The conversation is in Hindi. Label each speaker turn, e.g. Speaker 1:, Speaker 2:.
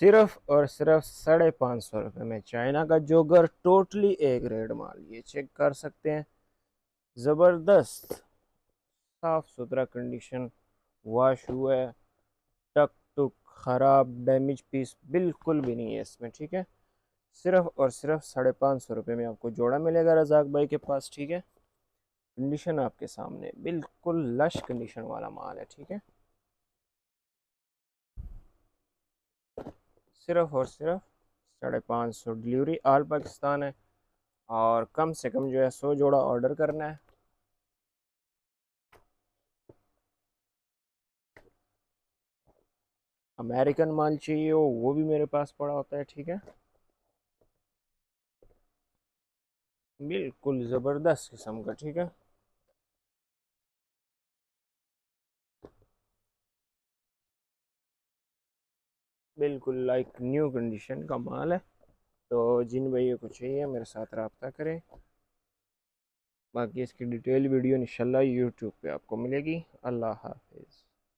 Speaker 1: सिर्फ और सिर्फ 550 रुपये में चाइना का जोगर, टोटली ए ग्रेड माल। ये चेक कर सकते हैं, ज़बरदस्त साफ सुथरा कंडीशन, वॉश हुआ है, टक टुक ख़राब डैमेज पीस बिल्कुल भी नहीं है इसमें। ठीक है, सिर्फ और सिर्फ 550 रुपये में आपको जोड़ा मिलेगा रजाक भाई के पास। ठीक है, कंडीशन आपके सामने, बिल्कुल लश कंडीशन वाला माल है। ठीक है, सिर्फ और सिर्फ 550, डिलीवरी आल पाकिस्तान है, और कम से कम जो है 100 जोड़ा ऑर्डर करना है। अमेरिकन माल चाहिए हो वो भी मेरे पास पड़ा होता है। ठीक है, बिल्कुल ज़बरदस्त किस्म का। ठीक है, बिल्कुल लाइक न्यू कंडीशन का माल है। तो जिन भाइयों को चाहिए मेरे साथ रब्ता करें। बाकी इसकी डिटेल वीडियो इंशाल्लाह यूट्यूब पे आपको मिलेगी। अल्लाह हाफिज़।